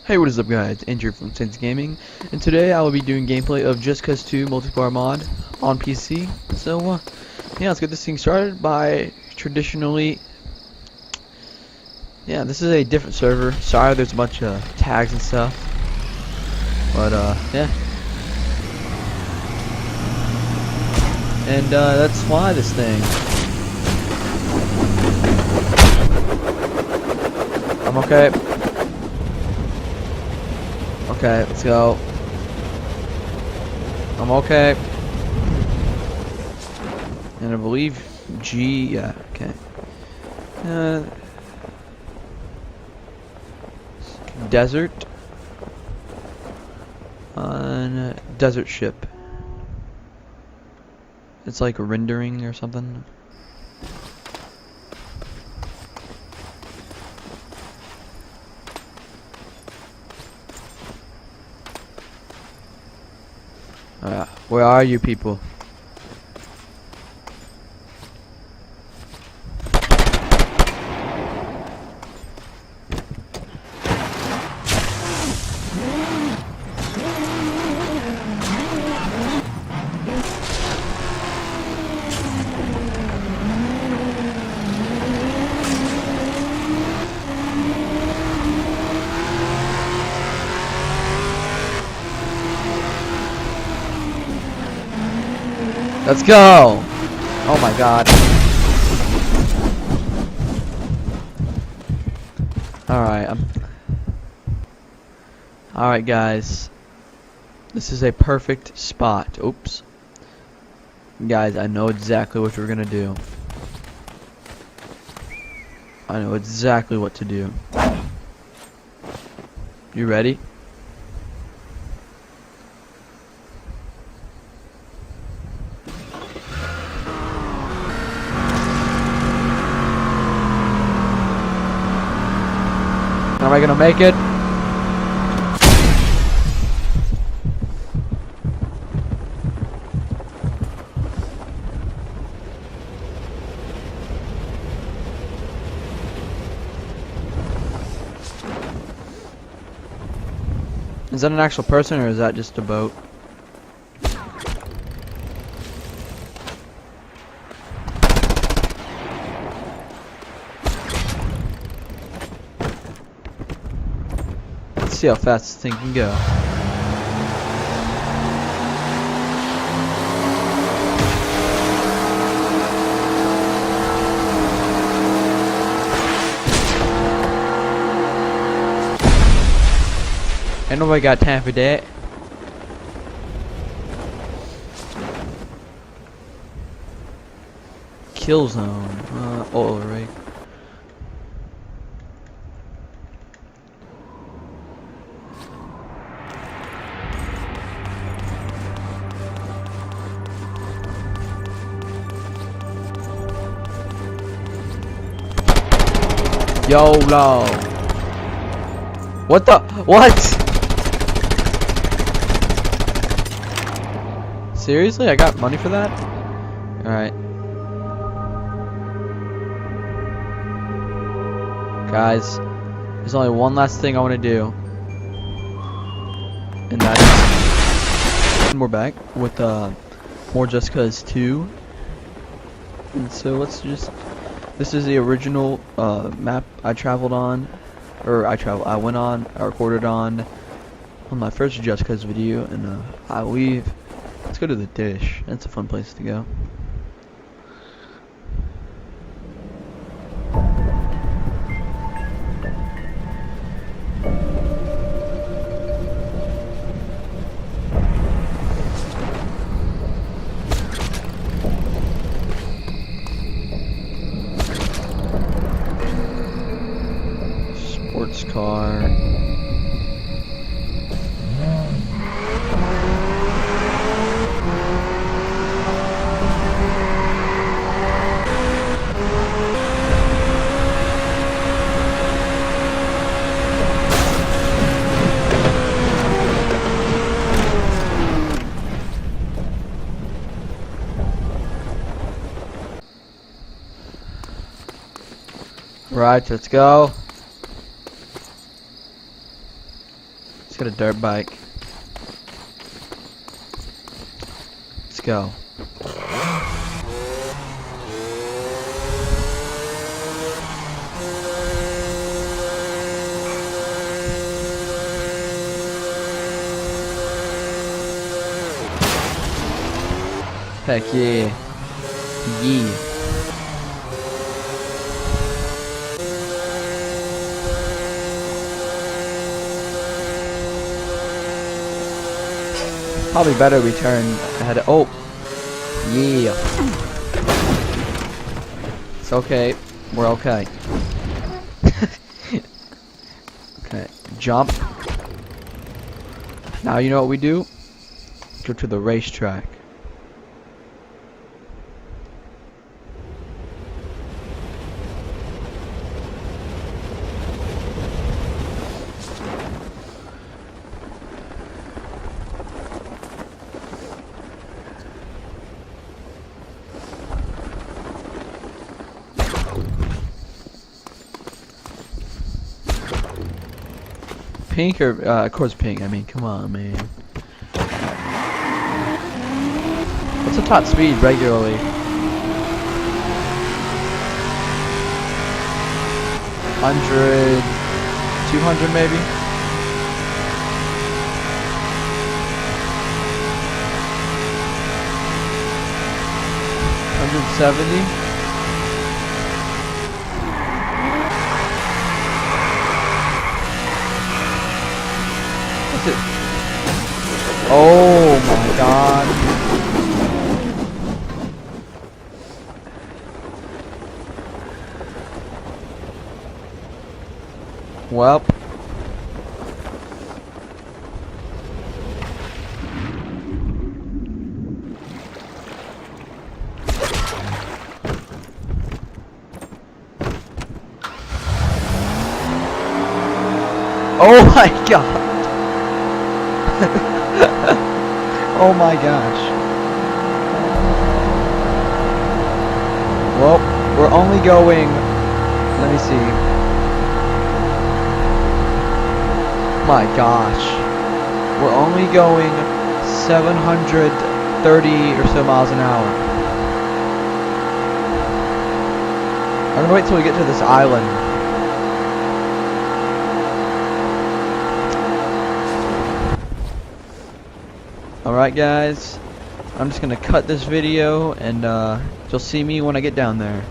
Hey, what is up guys, Andrew from SaintsOfGaming, and today I will be doing gameplay of Just Cause 2 multiplayer mod on PC. So yeah, let's get this thing started by traditionally, yeah, this is a different server. Sorry there's a bunch of tags and stuff, but yeah. And let's fly this thing. I'm okay. Okay, let's go. I'm okay. And I believe G, yeah, okay. Desert. On a desert ship. It's like rendering or something. Where are you people? Let's go! Oh my god. Alright guys. This is a perfect spot. Oops. Guys, I know exactly what we're gonna do. I know exactly what to do. You ready? Am I gonna make it? Is that an actual person or is that just a boat? Let's see how fast this thing can go. Ain't nobody got time for that. Kill zone. Oil rig. YOLO. What the? What? Seriously? I got money for that? Alright. Guys, there's only one last thing I want to do. And that is... We're back with more Just Cause 2. And so let's just... This is the original map I traveled on. Or I went on, I recorded on my first Just Cause video. And I leave. Let's go to the dish. That's a fun place to go. Sports car. Right, let's go. got a dirt bike. Let's go. Heck yeah. Yeah. Probably better we turn ahead. Oh. Yeah. It's okay. We're okay. Okay. Jump. Now you know what we do? Go to the racetrack. Pink or of course pink. I mean, come on, man. What's the top speed regularly? 100, 200 maybe. 170. Oh my god. Well. Oh my god. Oh my gosh. Well, we're only going, let me see. My gosh. We're only going 730 or so miles an hour. I'm gonna wait till we get to this island. Alright guys, I'm just gonna cut this video and you'll see me when I get down there.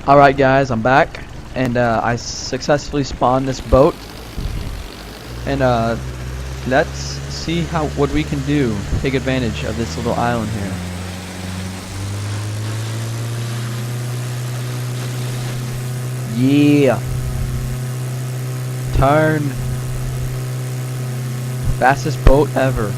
Alright guys, I'm back and I successfully spawned this boat and let's see what we can do to take advantage of this little island here. Yeah. Turn. Fastest boat ever.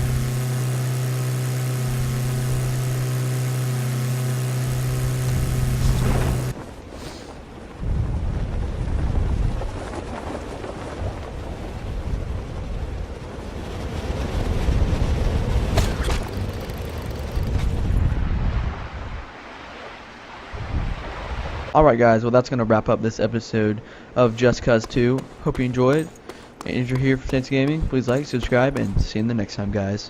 Alright guys, well that's going to wrap up this episode of Just Cause 2. Hope you enjoyed. And if you're here for SaintsOfGaming, please like, subscribe, and see you in the next time guys.